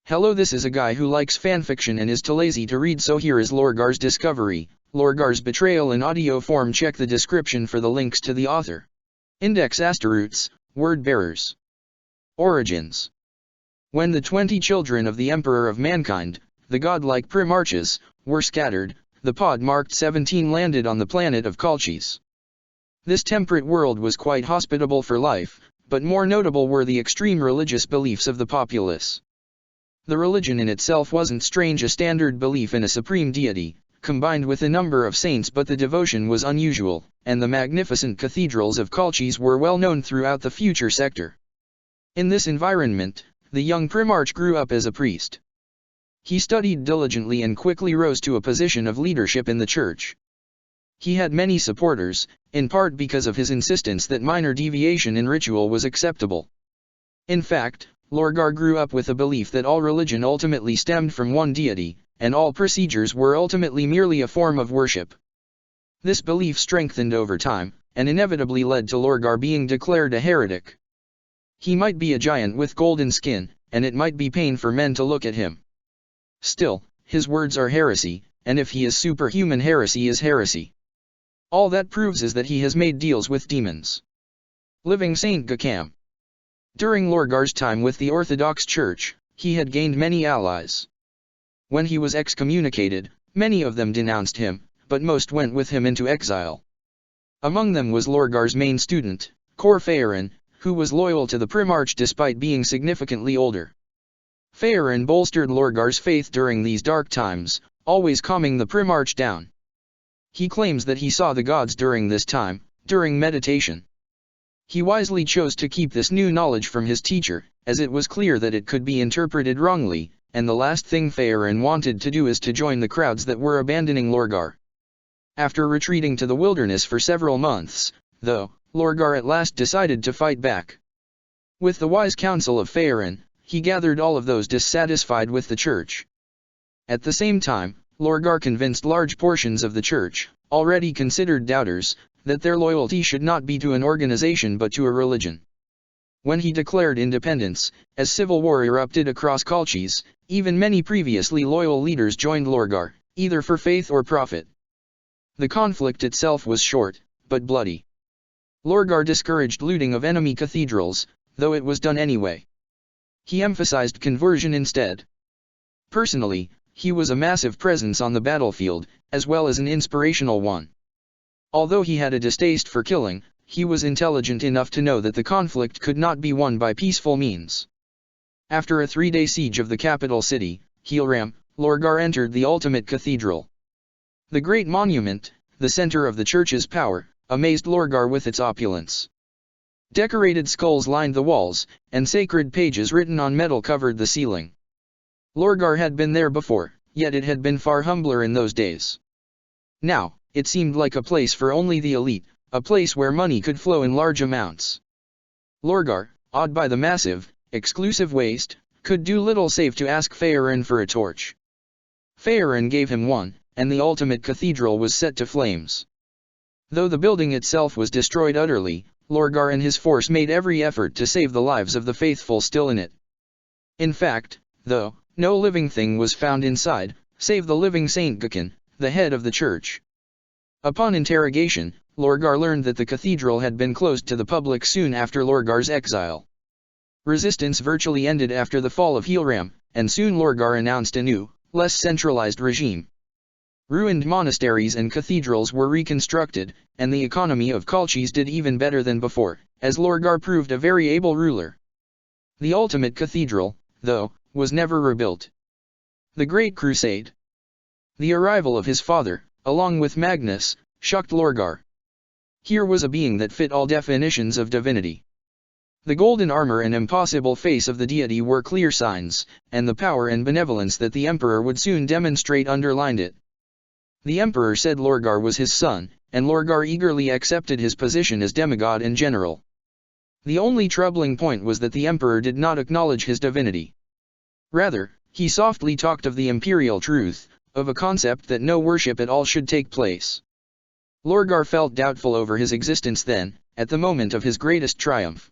Hello, this is a guy who likes fanfiction and is too lazy to read, so here is Lorgar's discovery, Lorgar's Betrayal in audio form. Check the description for the links to the author. Index Roots, word bearers. Origins. When the 20 children of the Emperor of Mankind, the godlike Primarchs, were scattered, the pod marked 17 landed on the planet of Colchis. This temperate world was quite hospitable for life, but more notable were the extreme religious beliefs of the populace. The religion in itself wasn't strange, a standard belief in a supreme deity, combined with a number of saints, but the devotion was unusual, and the magnificent cathedrals of Colchis were well known throughout the future sector. In this environment, the young Primarch grew up as a priest. He studied diligently and quickly rose to a position of leadership in the church. He had many supporters, in part because of his insistence that minor deviation in ritual was acceptable. In fact, Lorgar grew up with a belief that all religion ultimately stemmed from one deity, and all procedures were ultimately merely a form of worship. This belief strengthened over time, and inevitably led to Lorgar being declared a heretic. He might be a giant with golden skin, and it might be pain for men to look at him. Still, his words are heresy, and if he is superhuman, heresy is heresy. All that proves is that he has made deals with demons. Living Saint Gakam. During Lorgar's time with the Orthodox Church, he had gained many allies. When he was excommunicated, many of them denounced him, but most went with him into exile. Among them was Lorgar's main student, Cor Phaeron, who was loyal to the Primarch despite being significantly older. Phaeron bolstered Lorgar's faith during these dark times, always calming the Primarch down. He claims that he saw the gods during this time, during meditation. He wisely chose to keep this new knowledge from his teacher, as it was clear that it could be interpreted wrongly, and the last thing Phaeron wanted to do is to join the crowds that were abandoning Lorgar. After retreating to the wilderness for several months, though, Lorgar at last decided to fight back. With the wise counsel of Phaeron, he gathered all of those dissatisfied with the church. At the same time, Lorgar convinced large portions of the church, already considered doubters, that their loyalty should not be to an organization but to a religion. When he declared independence, as civil war erupted across Colchis, even many previously loyal leaders joined Lorgar, either for faith or profit. The conflict itself was short, but bloody. Lorgar discouraged looting of enemy cathedrals, though it was done anyway. He emphasized conversion instead. Personally, he was a massive presence on the battlefield, as well as an inspirational one. Although he had a distaste for killing, he was intelligent enough to know that the conflict could not be won by peaceful means. After a 3-day siege of the capital city, Hiram, Lorgar entered the ultimate cathedral. The great monument, the center of the church's power, amazed Lorgar with its opulence. Decorated skulls lined the walls, and sacred pages written on metal covered the ceiling. Lorgar had been there before, yet it had been far humbler in those days. Now, it seemed like a place for only the elite, a place where money could flow in large amounts. Lorgar, awed by the massive, exclusive waste, could do little save to ask Phaeron for a torch. Phaeron gave him one, and the ultimate cathedral was set to flames. Though the building itself was destroyed utterly, Lorgar and his force made every effort to save the lives of the faithful still in it. In fact, though, no living thing was found inside, save the living Saint Gakam, the head of the church. Upon interrogation, Lorgar learned that the cathedral had been closed to the public soon after Lorgar's exile. Resistance virtually ended after the fall of Hiram, and soon Lorgar announced a new, less centralized regime. Ruined monasteries and cathedrals were reconstructed, and the economy of Colchis did even better than before, as Lorgar proved a very able ruler. The ultimate cathedral, though, was never rebuilt. The Great Crusade. The arrival of his father, along with Magnus, shocked Lorgar. Here was a being that fit all definitions of divinity. The golden armor and impossible face of the deity were clear signs, and the power and benevolence that the emperor would soon demonstrate underlined it. The emperor said Lorgar was his son, and Lorgar eagerly accepted his position as demigod and general. The only troubling point was that the emperor did not acknowledge his divinity. Rather, he softly talked of the imperial truth, of a concept that no worship at all should take place. Lorgar felt doubtful over his existence then, at the moment of his greatest triumph.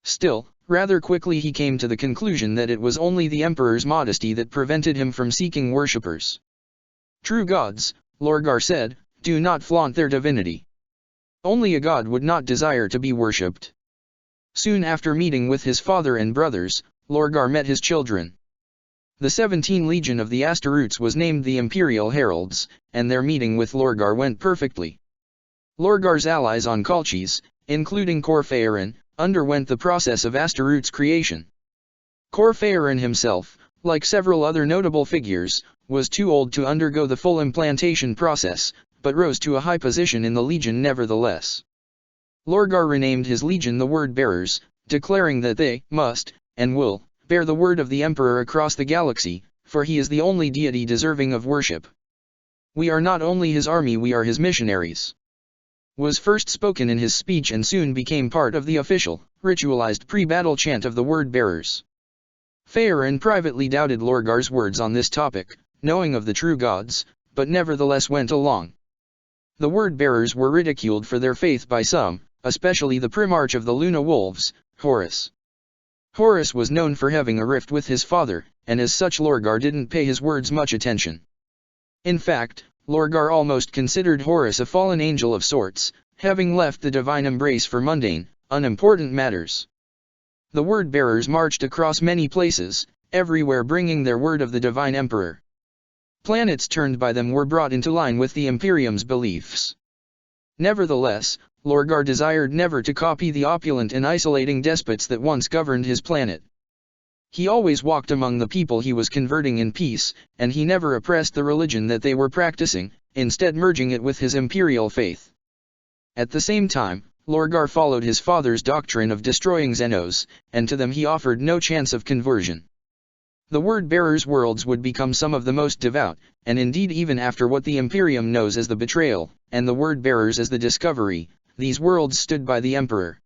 Still, Rather quickly he came to the conclusion that it was only the emperor's modesty that prevented him from seeking worshippers. True gods, Lorgar said, do not flaunt their divinity. Only a god would not desire to be worshipped. Soon after meeting with his father and brothers, Lorgar met his children. The 17 Legion of the Asteroutes was named the Imperial Heralds, and their meeting with Lorgar went perfectly. Lorgar's allies on Colchis, including Corphaeron, underwent the process of Asteroutes creation. Corphaeron himself, like several other notable figures, was too old to undergo the full implantation process, but rose to a high position in the Legion nevertheless. Lorgar renamed his Legion the Word Bearers, declaring that they must, and will, bear the word of the Emperor across the galaxy, for he is the only deity deserving of worship. We are not only his army, we are his missionaries. Was first spoken in his speech and soon became part of the official, ritualized pre-battle chant of the Word Bearers. Phaeron privately doubted Lorgar's words on this topic, knowing of the true gods, but nevertheless went along. The Word Bearers were ridiculed for their faith by some, especially the Primarch of the Luna Wolves, Horus. Horus was known for having a rift with his father, and as such Lorgar didn't pay his words much attention. In fact, Lorgar almost considered Horus a fallen angel of sorts, having left the divine embrace for mundane, unimportant matters. The Word Bearers marched across many places, everywhere bringing their word of the divine emperor. Planets turned by them were brought into line with the Imperium's beliefs. Nevertheless, Lorgar desired never to copy the opulent and isolating despots that once governed his planet. He always walked among the people he was converting in peace, and he never oppressed the religion that they were practicing, instead merging it with his imperial faith. At the same time, Lorgar followed his father's doctrine of destroying Xenos, and to them he offered no chance of conversion. The Word-Bearers' worlds would become some of the most devout, and indeed even after what the Imperium knows as the Betrayal, and the Word-Bearers as the Discovery, these worlds stood by the Emperor.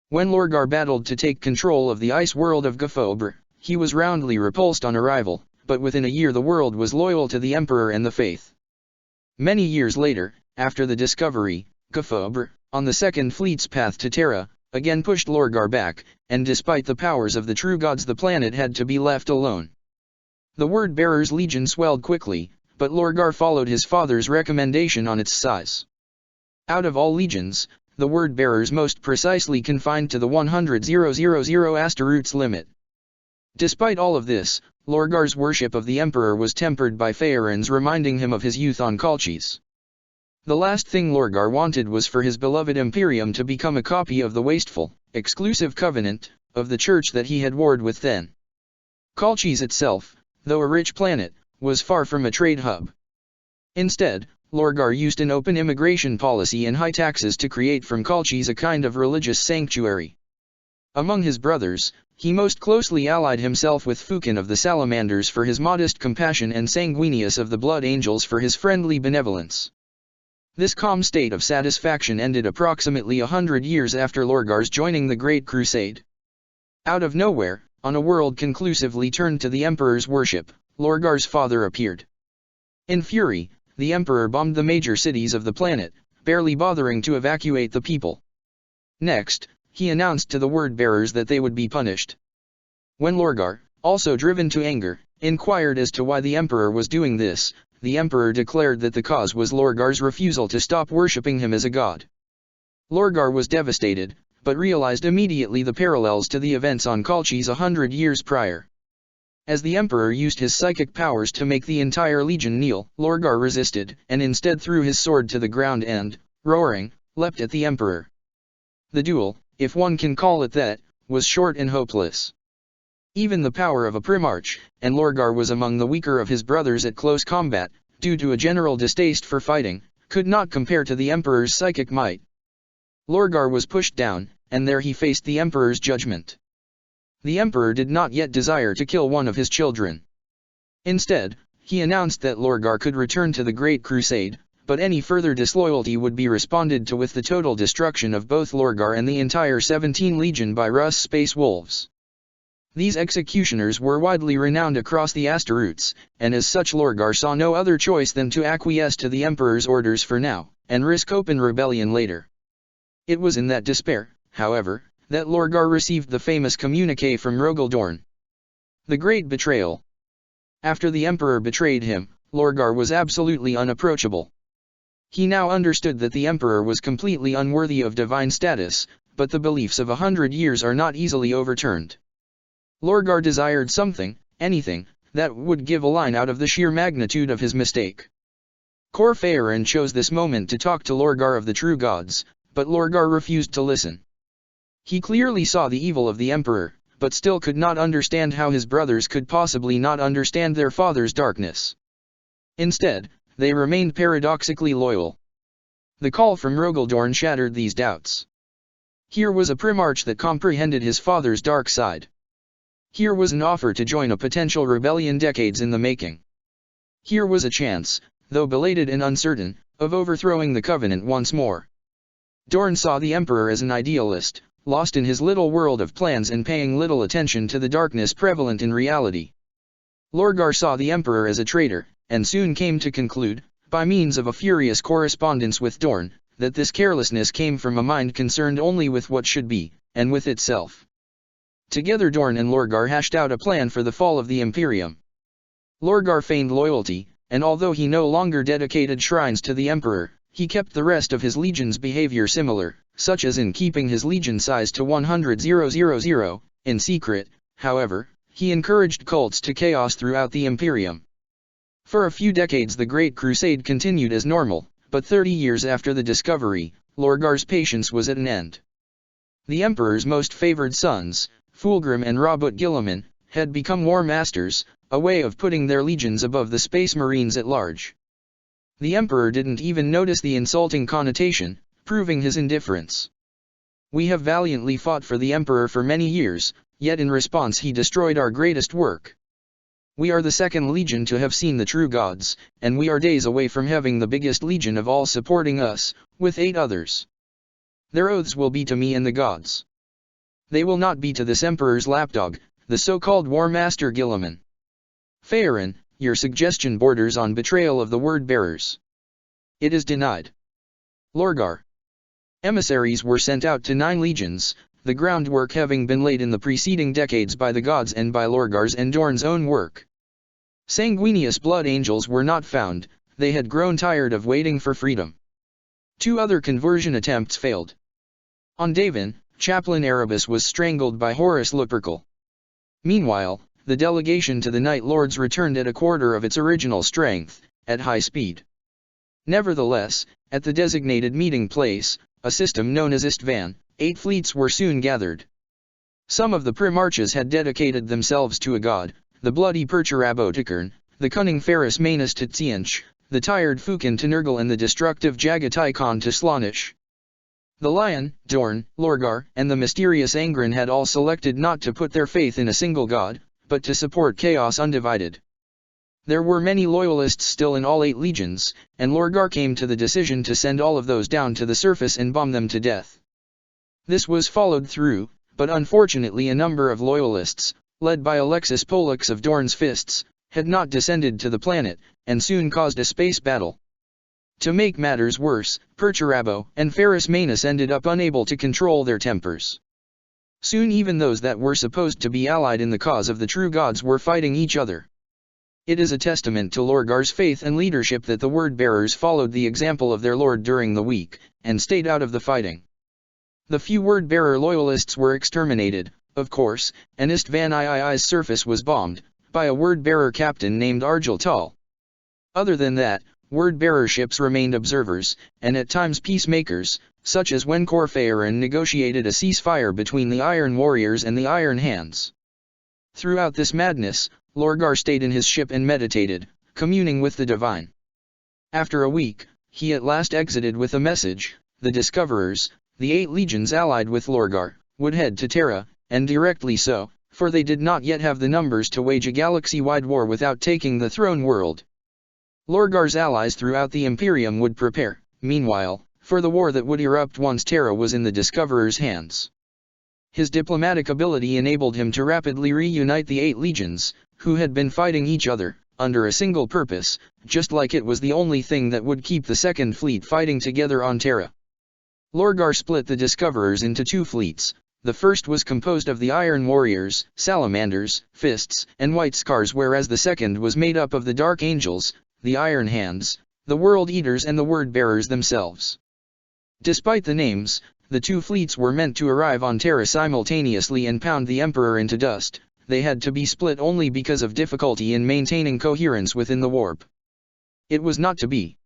When Lorgar battled to take control of the ice world of Gaphobre, he was roundly repulsed on arrival, but within a year the world was loyal to the Emperor and the faith. Many years later, after the Discovery, Gaphobre, on the Second Fleet's path to Terra, again pushed Lorgar back, and despite the powers of the true gods the planet had to be left alone. The Word-Bearers' Legion swelled quickly, but Lorgar followed his father's recommendation on its size. Out of all legions, the Word-Bearers most precisely confined to the 100,000 Asteroutes limit. Despite all of this, Lorgar's worship of the Emperor was tempered by Phaeron's reminding him of his youth on Colchis. The last thing Lorgar wanted was for his beloved Imperium to become a copy of the wasteful, exclusive covenant, of the church that he had warred with then. Colchis itself, though a rich planet, was far from a trade hub. Instead, Lorgar used an open immigration policy and high taxes to create from Colchis a kind of religious sanctuary. Among his brothers, he most closely allied himself with Fukin of the Salamanders for his modest compassion and Sanguinius of the Blood Angels for his friendly benevolence. This calm state of satisfaction ended approximately 100 years after Lorgar's joining the Great Crusade. Out of nowhere, on a world conclusively turned to the Emperor's worship, Lorgar's father appeared. In fury, the Emperor bombed the major cities of the planet, barely bothering to evacuate the people. Next, he announced to the Word-Bearers that they would be punished. When Lorgar, also driven to anger, inquired as to why the Emperor was doing this, the Emperor declared that the cause was Lorgar's refusal to stop worshipping him as a god. Lorgar was devastated, but realized immediately the parallels to the events on Colchis 100 years prior. As the Emperor used his psychic powers to make the entire legion kneel, Lorgar resisted, and instead threw his sword to the ground and, roaring, leapt at the Emperor. The duel, if one can call it that, was short and hopeless. Even the power of a Primarch, and Lorgar was among the weaker of his brothers at close combat, due to a general distaste for fighting, could not compare to the Emperor's psychic might. Lorgar was pushed down, and there he faced the Emperor's judgment. The Emperor did not yet desire to kill one of his children. Instead, he announced that Lorgar could return to the Great Crusade, but any further disloyalty would be responded to with the total destruction of both Lorgar and the entire 17 Legion by Russ Space Wolves. These executioners were widely renowned across the Asteroutes, and as such Lorgar saw no other choice than to acquiesce to the Emperor's orders for now, and risk open rebellion later. It was in that despair, however, that Lorgar received the famous communique from Rogaldorn. The Great Betrayal. After the Emperor betrayed him, Lorgar was absolutely unapproachable. He now understood that the Emperor was completely unworthy of divine status, but the beliefs of 100 years are not easily overturned. Lorgar desired something, anything, that would give a line out of the sheer magnitude of his mistake. Corphaeron chose this moment to talk to Lorgar of the true gods, but Lorgar refused to listen. He clearly saw the evil of the Emperor, but still could not understand how his brothers could possibly not understand their father's darkness. Instead, they remained paradoxically loyal. The call from Rogaldorn shattered these doubts. Here was a Primarch that comprehended his father's dark side. Here was an offer to join a potential rebellion decades in the making. Here was a chance, though belated and uncertain, of overthrowing the Covenant once more. Dorn saw the Emperor as an idealist, lost in his little world of plans and paying little attention to the darkness prevalent in reality. Lorgar saw the Emperor as a traitor, and soon came to conclude, by means of a furious correspondence with Dorn, that this carelessness came from a mind concerned only with what should be, and with itself. Together Dorn and Lorgar hashed out a plan for the fall of the Imperium. Lorgar feigned loyalty, and although he no longer dedicated shrines to the Emperor, he kept the rest of his legion's behavior similar, such as in keeping his legion size to 100,000. In secret, however, he encouraged cults to chaos throughout the Imperium. For a few decades the Great Crusade continued as normal, but 30 years after the discovery, Lorgar's patience was at an end. The Emperor's most favored sons, Fulgrim and Robert Guilliman, had become war masters, a way of putting their legions above the Space Marines at large. The Emperor didn't even notice the insulting connotation, proving his indifference. We have valiantly fought for the Emperor for many years, yet in response he destroyed our greatest work. We are the second legion to have seen the true gods, and we are days away from having the biggest legion of all supporting us, with 8 others. Their oaths will be to me and the gods. They will not be to this Emperor's lapdog, the so-called War Master Guilliman. Phaeron, your suggestion borders on betrayal of the word-bearers. It is denied. Lorgar. Emissaries were sent out to 9 legions, the groundwork having been laid in the preceding decades by the gods and by Lorgar's and Dorn's own work. Sanguinious blood angels were not found, they had grown tired of waiting for freedom. 2 other conversion attempts failed. On Davin, Chaplain Erebus was strangled by Horus Lupercal. Meanwhile, the delegation to the Night Lords returned at a quarter of its original strength, at high speed. Nevertheless, at the designated meeting place, a system known as Istvan, 8 fleets were soon gathered. Some of the Primarches had dedicated themselves to a god, the bloody Percherabotikern, the cunning Ferris Manus Tsianch, the tired Fukin Nergal and the destructive Jagatikon Slanish. The Lion, Dorn, Lorgar, and the mysterious Angren had all selected not to put their faith in a single god, but to support chaos undivided. There were many loyalists still in all 8 legions, and Lorgar came to the decision to send all of those down to the surface and bomb them to death. This was followed through, but unfortunately a number of loyalists, led by Alexis Pollux of Dorn's Fists, had not descended to the planet, and soon caused a space battle. To make matters worse, Percherabo and Ferris Manus ended up unable to control their tempers. Soon even those that were supposed to be allied in the cause of the true gods were fighting each other. It is a testament to Lorgar's faith and leadership that the word-bearers followed the example of their lord during the week, and stayed out of the fighting. The few word-bearer loyalists were exterminated, of course, and Istvan III's surface was bombed, by a word-bearer captain named Argel Tal. Other than that, word-bearer ships remained observers, and at times peacemakers, such as when Corphaeron negotiated a ceasefire between the Iron Warriors and the Iron Hands. Throughout this madness, Lorgar stayed in his ship and meditated, communing with the divine. After a week, he at last exited with a message: the Discoverers, the 8 legions allied with Lorgar, would head to Terra, and directly so, for they did not yet have the numbers to wage a galaxy-wide war without taking the throne world. Lorgar's allies throughout the Imperium would prepare, meanwhile, for the war that would erupt once Terra was in the Discoverer's hands. His diplomatic ability enabled him to rapidly reunite the 8 legions, who had been fighting each other, under a single purpose, just like it was the only thing that would keep the Second Fleet fighting together on Terra. Lorgar split the Discoverers into 2 fleets, The first was composed of the Iron Warriors, Salamanders, Fists, and White Scars, whereas the second was made up of the Dark Angels, the Iron Hands, the World Eaters, and the Word Bearers themselves. Despite the names, the two fleets were meant to arrive on Terra simultaneously and pound the Emperor into dust. They had to be split only because of difficulty in maintaining coherence within the warp. It was not to be.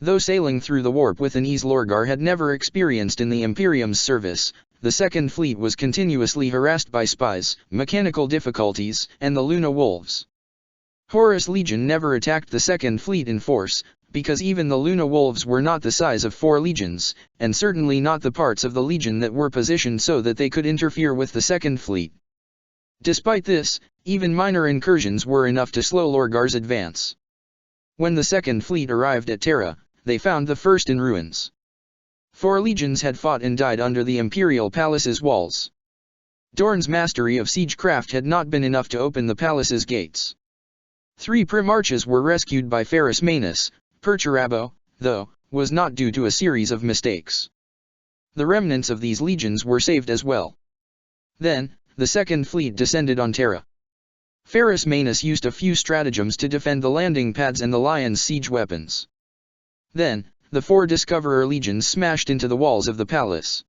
Though sailing through the warp with an ease Lorgar had never experienced in the Imperium's service, the Second Fleet was continuously harassed by spies, mechanical difficulties, and the Luna Wolves. Horus Legion never attacked the Second Fleet in force, because even the Luna Wolves were not the size of 4 legions, and certainly not the parts of the legion that were positioned so that they could interfere with the Second Fleet. Despite this, even minor incursions were enough to slow Lorgar's advance. When the Second Fleet arrived at Terra, they found the first in ruins. 4 legions had fought and died under the Imperial Palace's walls. Dorn's mastery of siegecraft had not been enough to open the palace's gates. 3 primarchs were rescued by Ferrus Manus. Perturabo, though, was not due to a series of mistakes. The remnants of these legions were saved as well. Then, the Second Fleet descended on Terra. Ferrus Manus used a few stratagems to defend the landing pads and the Lion's siege weapons. Then, the 4 Discoverer legions smashed into the walls of the palace.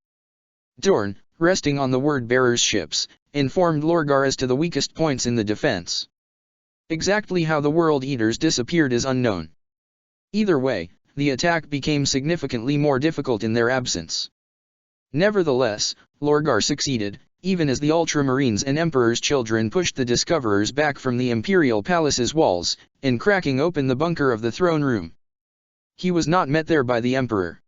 Dorn, resting on the Word-Bearers' ships, informed Lorgar as to the weakest points in the defense. Exactly how the World Eaters disappeared is unknown. Either way, the attack became significantly more difficult in their absence. Nevertheless, Lorgar succeeded, even as the Ultramarines and Emperor's children pushed the Discoverers back from the Imperial Palace's walls, in cracking open the bunker of the throne room. He was not met there by the Emperor.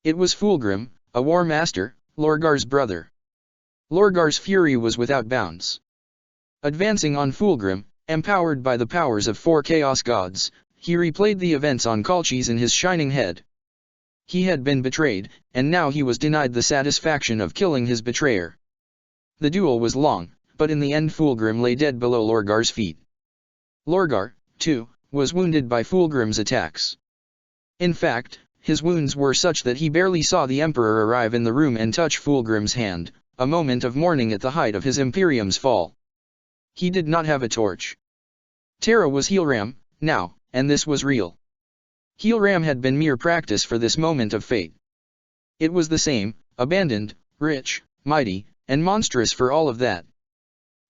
It was Fulgrim, a War Master, Lorgar's brother. Lorgar's fury was without bounds. Advancing on Fulgrim, empowered by the powers of 4 Chaos Gods, he replayed the events on Colchis in his shining head. He had been betrayed, and now he was denied the satisfaction of killing his betrayer. The duel was long, but in the end Fulgrim lay dead below Lorgar's feet. Lorgar, too, was wounded by Fulgrim's attacks. In fact, his wounds were such that he barely saw the Emperor arrive in the room and touch Fulgrim's hand, a moment of mourning at the height of his Imperium's fall. He did not have a torch. Terra was Heelram, now, and this was real. Heelram had been mere practice for this moment of fate. It was the same, abandoned, rich, mighty, and monstrous for all of that.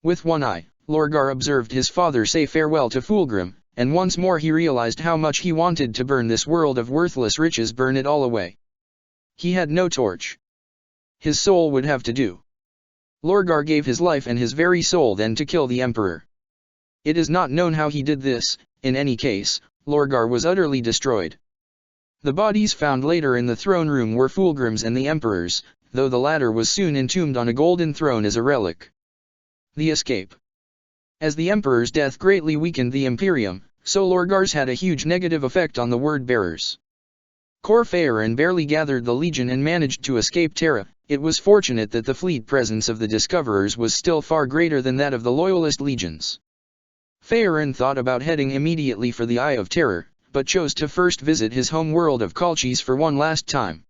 With one eye, Lorgar observed his father say farewell to Fulgrim, and once more he realized how much he wanted to burn this world of worthless riches, burn it all away. He had no torch. His soul would have to do. Lorgar gave his life and his very soul then to kill the Emperor. It is not known how he did this. In any case, Lorgar was utterly destroyed. The bodies found later in the throne room were Fulgrim's and the Emperor's, though the latter was soon entombed on a golden throne as a relic. The escape. As the Emperor's death greatly weakened the Imperium, so Lorgar's had a huge negative effect on the Word-Bearers. Cor Phaeron barely gathered the legion and managed to escape Terra. It was fortunate that the fleet presence of the Discoverers was still far greater than that of the Loyalist legions. Phaeron thought about heading immediately for the Eye of Terror, but chose to first visit his home world of Colchis for one last time.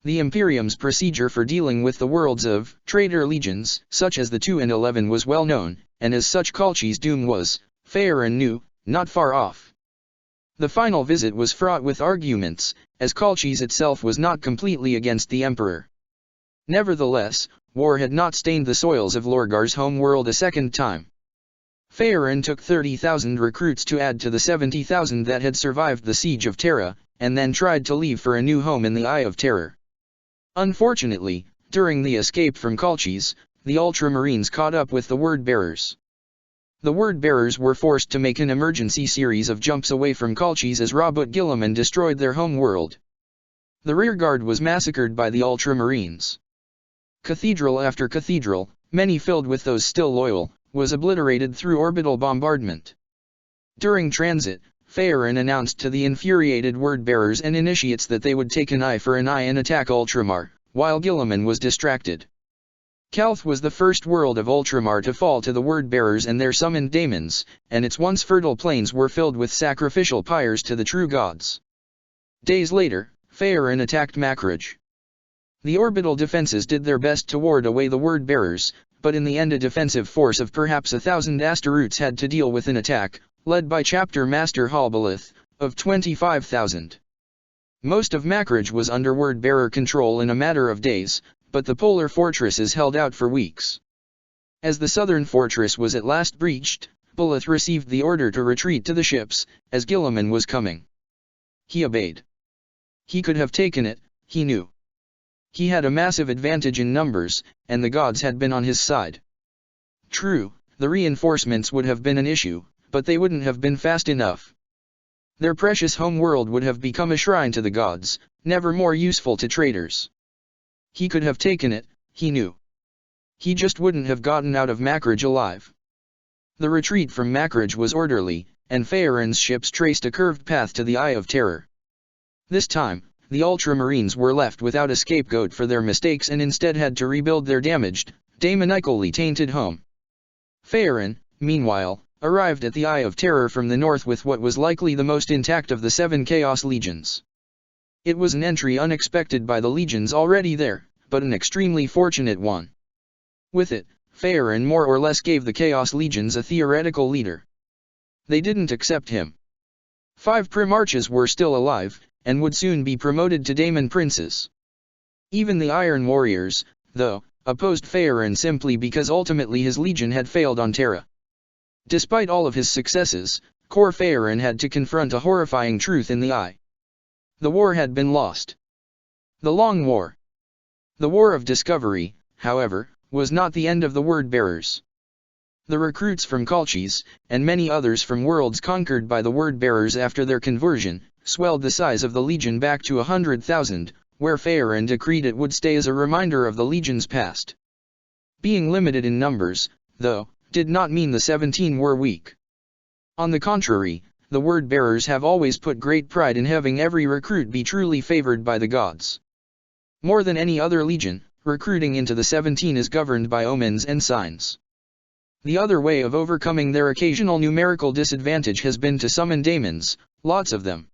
The Imperium's procedure for dealing with the worlds of traitor legions, such as the 2 and 11, was well known, and as such Colchis' doom was, Phaeron knew, not far off. The final visit was fraught with arguments, as Colchis itself was not completely against the Emperor. Nevertheless, war had not stained the soils of Lorgar's home world a second time. Phaeron took 30,000 recruits to add to the 70,000 that had survived the siege of Terra, and then tried to leave for a new home in the Eye of Terror. Unfortunately, during the escape from Colchis, the Ultramarines caught up with the Word-Bearers. The Word-Bearers were forced to make an emergency series of jumps away from Colchis as Rabut Gilliman destroyed their home world. The rearguard was massacred by the Ultramarines. Cathedral after cathedral, many filled with those still loyal, was obliterated through orbital bombardment. During transit, Phaeron announced to the infuriated Word-Bearers and initiates that they would take an eye for an eye and attack Ultramar, while Gilliman was distracted. Calth was the first world of Ultramar to fall to the Word-Bearers and their summoned daemons, and its once fertile plains were filled with sacrificial pyres to the true gods. Days later, Phaeron attacked Makraj. The orbital defenses did their best to ward away the word-bearers, but in the end a defensive force of perhaps 1,000 Asteroutes had to deal with an attack, led by Chapter Master Halbalith, of 25,000. Most of Makridge was under word-bearer control in a matter of days, but the polar fortresses held out for weeks. As the southern fortress was at last breached, Balith received the order to retreat to the ships, as Guilliman was coming. He obeyed. He could have taken it, he knew. He had a massive advantage in numbers, and the gods had been on his side. True, the reinforcements would have been an issue, but they wouldn't have been fast enough. Their precious home world would have become a shrine to the gods, never more useful to traders. He could have taken it, he knew. He just wouldn't have gotten out of Makridge alive. The retreat from Makridge was orderly, and Phaeron's ships traced a curved path to the Eye of Terror. This time, the Ultramarines were left without a scapegoat for their mistakes and instead had to rebuild their damaged, demonically tainted home. Phaeron, meanwhile, arrived at the Eye of Terror from the north with what was likely the most intact of the 7 Chaos Legions. It was an entry unexpected by the legions already there, but an extremely fortunate one. With it, Phaeron more or less gave the Chaos Legions a theoretical leader. They didn't accept him. 5 Primarchs were still alive, and would soon be promoted to Daemon Princes. Even the Iron Warriors, though, opposed Phaeron simply because ultimately his legion had failed on Terra. Despite all of his successes, Core Phaeron had to confront a horrifying truth in the Eye. The war had been lost. The Long War. The War of Discovery, however, was not the end of the word-bearers. The recruits from Colchis, and many others from worlds conquered by the word-bearers after their conversion, swelled the size of the legion back to 100,000, where Phaeron decreed it would stay as a reminder of the legion's past. Being limited in numbers, though, did not mean the 17 were weak. On the contrary, the word-bearers have always put great pride in having every recruit be truly favored by the gods. More than any other legion, recruiting into the 17 is governed by omens and signs. The other way of overcoming their occasional numerical disadvantage has been to summon daemons, lots of them.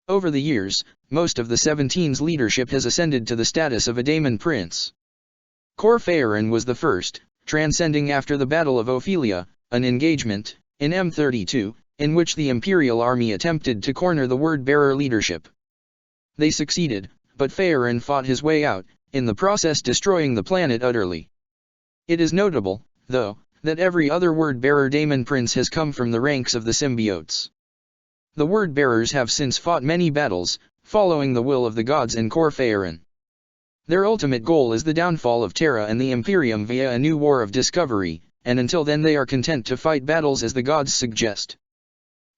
Over the years, most of the 17's leadership has ascended to the status of a daemon prince. Core Phaeron was the first, transcending after the Battle of Ophelia, an engagement, in M32, in which the Imperial army attempted to corner the word-bearer leadership. They succeeded, but Phaeron fought his way out, in the process destroying the planet utterly. It is notable, though, that every other word-bearer daemon prince has come from the ranks of the symbiotes. The word-bearers have since fought many battles, following the will of the gods and Core Phaeron. Their ultimate goal is the downfall of Terra and the Imperium via a new war of discovery, and until then they are content to fight battles as the gods suggest.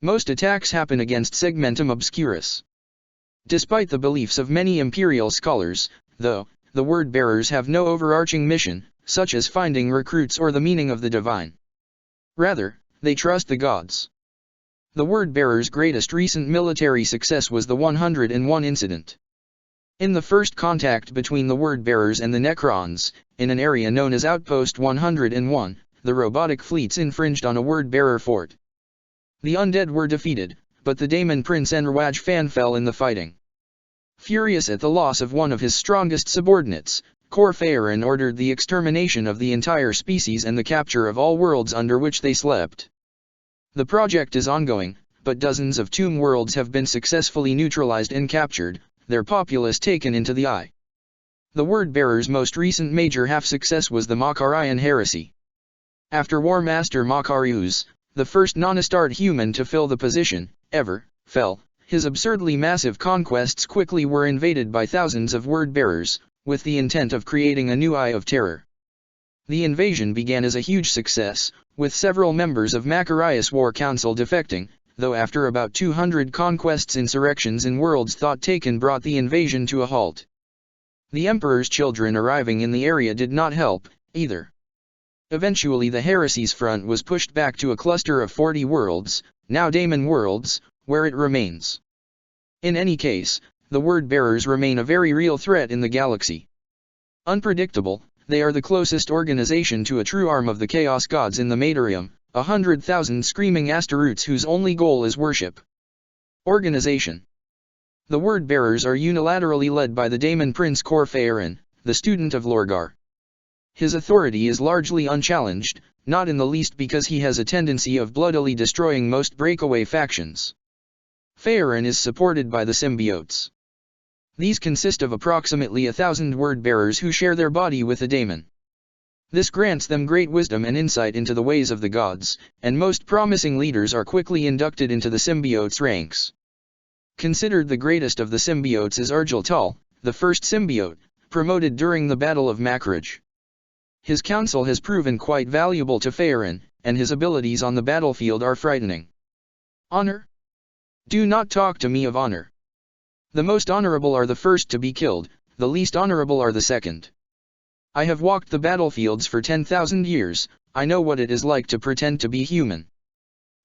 Most attacks happen against Segmentum Obscurus. Despite the beliefs of many Imperial scholars, though, the word-bearers have no overarching mission, such as finding recruits or the meaning of the divine. Rather, they trust the gods. The word-bearers' greatest recent military success was the 101 incident. In the first contact between the word-bearers and the Necrons, in an area known as Outpost 101, the robotic fleets infringed on a word-bearer fort. The undead were defeated, but the Daemon Prince Enrwaj Fan fell in the fighting. Furious at the loss of one of his strongest subordinates, Core Phaeron ordered the extermination of the entire species and the capture of all worlds under which they slept. The project is ongoing, but dozens of tomb worlds have been successfully neutralized and captured, their populace taken into the Eye. The word-bearers' most recent major half-success was the Makarian heresy. After War Master Makarius, the first non-Astarte human to fill the position, ever, fell, his absurdly massive conquests quickly were invaded by thousands of word-bearers, with the intent of creating a new Eye of Terror. The invasion began as a huge success, with several members of Makarius War Council defecting, though after about 200 conquests insurrections in worlds thought taken brought the invasion to a halt. The Emperor's children arriving in the area did not help, either. Eventually the heresy's front was pushed back to a cluster of 40 worlds, now daemon worlds, where it remains. In any case, the word-bearers remain a very real threat in the galaxy. Unpredictable, they are the closest organization to a true arm of the Chaos Gods in the Materium, 100,000 screaming Asteroutes whose only goal is worship. Organization. The word-bearers are unilaterally led by the Daemon Prince Corphaeron, the student of Lorgar. His authority is largely unchallenged, not in the least because he has a tendency of bloodily destroying most breakaway factions. Phaeron is supported by the symbiotes. These consist of approximately 1,000 word-bearers who share their body with a daemon. This grants them great wisdom and insight into the ways of the gods, and most promising leaders are quickly inducted into the symbiotes' ranks. Considered the greatest of the symbiotes is Argiltal, the first symbiote, promoted during the Battle of Macrage. His counsel has proven quite valuable to Phaeron, and his abilities on the battlefield are frightening. Honor? Do not talk to me of honor. The most honorable are the first to be killed, the least honorable are the second. I have walked the battlefields for 10,000 years, I know what it is like to pretend to be human.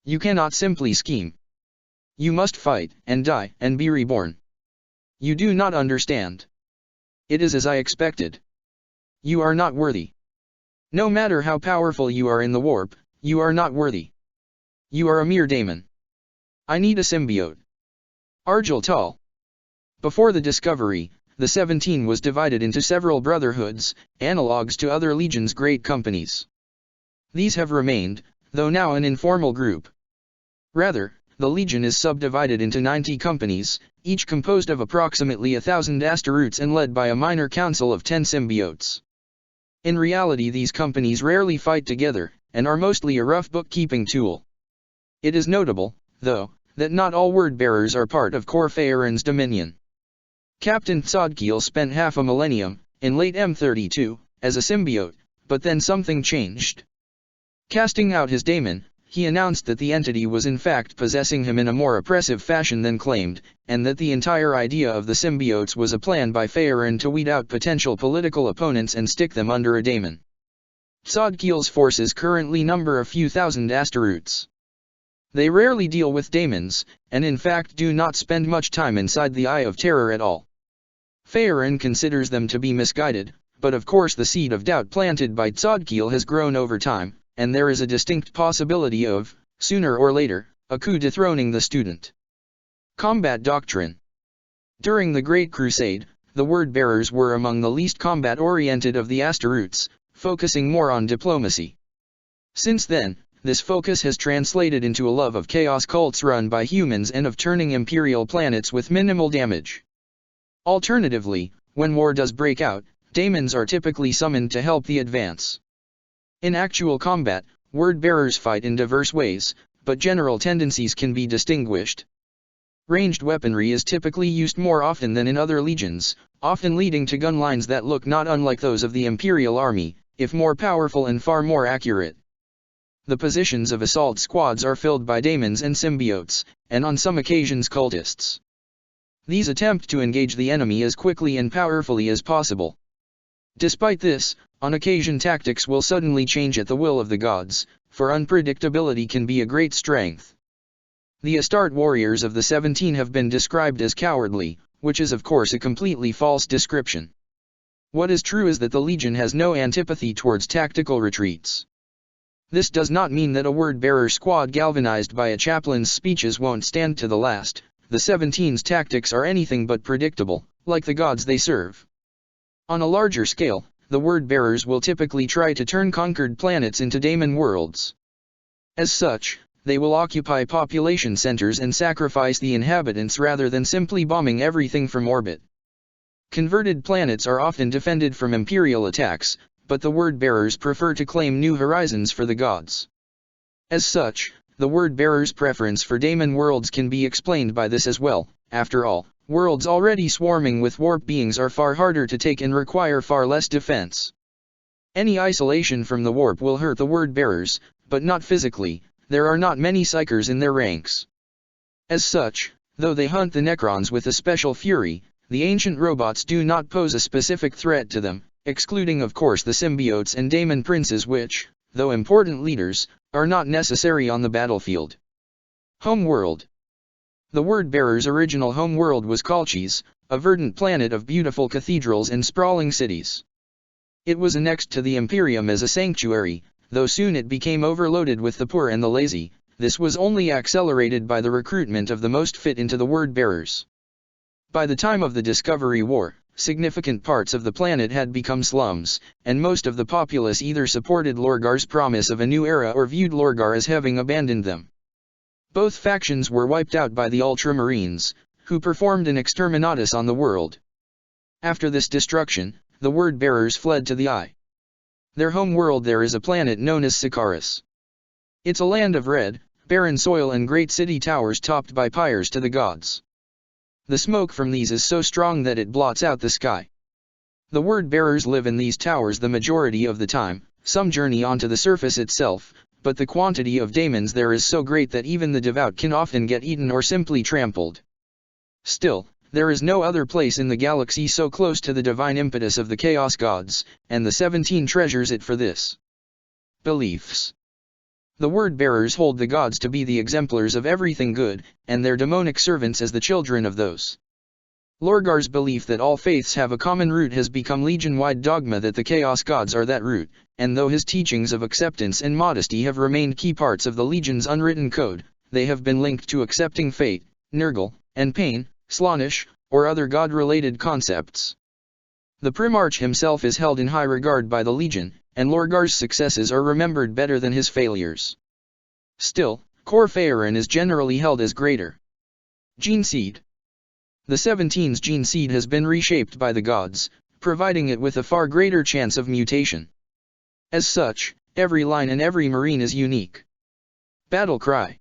You cannot simply scheme. You must fight, and die, and be reborn. You do not understand. It is as I expected. You are not worthy. No matter how powerful you are in the warp, you are not worthy. You are a mere daemon. I need a symbiote. Argiltal. Before the discovery, the 17 was divided into several brotherhoods, analogues to other legions' great companies. These have remained, though now an informal group. Rather, the legion is subdivided into 90 companies, each composed of approximately 1,000 asteroutes and led by a minor council of 10 symbiotes. In reality, these companies rarely fight together, and are mostly a rough bookkeeping tool. It is notable, though, that not all word-bearers are part of Corphaeron's dominion. Captain Tzadkiel spent half a millennium, in late M32, as a symbiote, but then something changed. Casting out his daemon, he announced that the entity was in fact possessing him in a more oppressive fashion than claimed, and that the entire idea of the symbiotes was a plan by Phaeron to weed out potential political opponents and stick them under a daemon. Tzadkiel's forces currently number a few thousand asteroutes. They rarely deal with daemons, and in fact do not spend much time inside the Eye of Terror at all. Phaeron considers them to be misguided, but of course the seed of doubt planted by Tzadkiel has grown over time, and there is a distinct possibility of, sooner or later, a coup dethroning the student. Combat Doctrine. During the Great Crusade, the word-bearers were among the least combat-oriented of the asteroutes, focusing more on diplomacy. Since then, this focus has translated into a love of chaos cults run by humans and of turning imperial planets with minimal damage. Alternatively, when war does break out, daemons are typically summoned to help the advance. In actual combat, word-bearers fight in diverse ways, but general tendencies can be distinguished. Ranged weaponry is typically used more often than in other legions, often leading to gun lines that look not unlike those of the Imperial Army, if more powerful and far more accurate. The positions of assault squads are filled by daemons and symbiotes, and on some occasions cultists. These attempt to engage the enemy as quickly and powerfully as possible. Despite this, on occasion tactics will suddenly change at the will of the gods, for unpredictability can be a great strength. The Astarte warriors of the 17 have been described as cowardly, which is of course a completely false description. What is true is that the Legion has no antipathy towards tactical retreats. This does not mean that a word-bearer squad galvanized by a chaplain's speeches won't stand to the last. The 17's tactics are anything but predictable, like the gods they serve. On a larger scale, the word-bearers will typically try to turn conquered planets into daemon worlds. As such, they will occupy population centers and sacrifice the inhabitants rather than simply bombing everything from orbit. Converted planets are often defended from imperial attacks, but the word-bearers prefer to claim new horizons for the gods. As such, the word-bearers' preference for daemon worlds can be explained by this as well. After all, worlds already swarming with warp beings are far harder to take and require far less defense. Any isolation from the warp will hurt the word-bearers, but not physically. There are not many psychers in their ranks. As such, though they hunt the Necrons with a special fury, the ancient robots do not pose a specific threat to them, excluding of course the symbiotes and daemon princes which, though important leaders, are not necessary on the battlefield. Homeworld. The word-bearer's original homeworld was Colchis, a verdant planet of beautiful cathedrals and sprawling cities. It was annexed to the Imperium as a sanctuary, though soon it became overloaded with the poor and the lazy. This was only accelerated by the recruitment of the most fit into the word-bearers. By the time of the Discovery War, significant parts of the planet had become slums, and most of the populace either supported Lorgar's promise of a new era or viewed Lorgar as having abandoned them. Both factions were wiped out by the Ultramarines, who performed an exterminatus on the world. After this destruction, the Word-Bearers fled to the Eye. Their home world there is a planet known as Sikaris. It's a land of red, barren soil and great city towers topped by pyres to the gods. The smoke from these is so strong that it blots out the sky. The Word-Bearers live in these towers the majority of the time, some journey onto the surface itself, but the quantity of daemons there is so great that even the devout can often get eaten or simply trampled. Still, there is no other place in the galaxy so close to the divine impetus of the Chaos Gods, and the 17 treasures it for this. Beliefs. The Word-Bearers hold the gods to be the exemplars of everything good, and their demonic servants as the children of those. Lorgar's belief that all faiths have a common root has become legion-wide dogma that the Chaos Gods are that root, and though his teachings of acceptance and modesty have remained key parts of the Legion's unwritten code, they have been linked to accepting fate, Nurgle, and pain, Slaanesh, or other god-related concepts. The Primarch himself is held in high regard by the Legion, and Lorgar's successes are remembered better than his failures. Still, Cor Phaeron is generally held as greater. Gene Seed. The 17's gene seed has been reshaped by the gods, providing it with a far greater chance of mutation. As such, every line and every marine is unique. Battle Cry.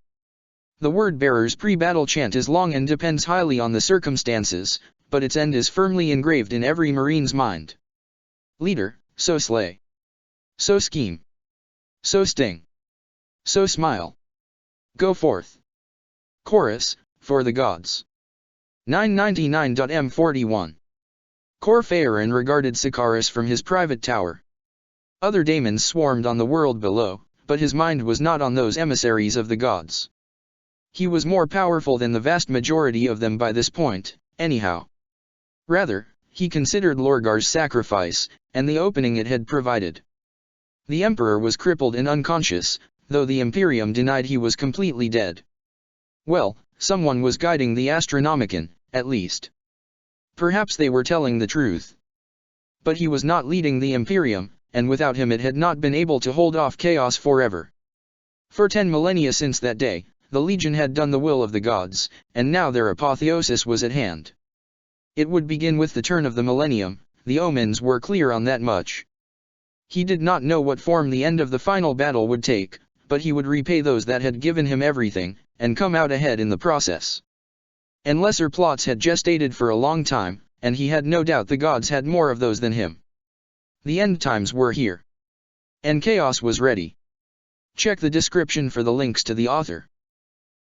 The Word-Bearer's pre-battle chant is long and depends highly on the circumstances, but its end is firmly engraved in every marine's mind. Leader, so slay. So scheme. So sting. So smile. Go forth. Chorus, for the gods. 999.m41. Cor Phaeron regarded Sikaris from his private tower. Other daemons swarmed on the world below, but his mind was not on those emissaries of the gods. He was more powerful than the vast majority of them by this point, anyhow. Rather, he considered Lorgar's sacrifice, and the opening it had provided. The Emperor was crippled and unconscious, though the Imperium denied he was completely dead. Well, someone was guiding the Astronomicon, at least. Perhaps they were telling the truth. But he was not leading the Imperium, and without him it had not been able to hold off chaos forever. For 10 millennia since that day, the Legion had done the will of the gods, and now their apotheosis was at hand. It would begin with the turn of the millennium, the omens were clear on that much. He did not know what form the end of the final battle would take, but he would repay those that had given him everything, and come out ahead in the process. And lesser plots had gestated for a long time, and he had no doubt the gods had more of those than him. The end times were here. And chaos was ready. Check the description for the links to the author.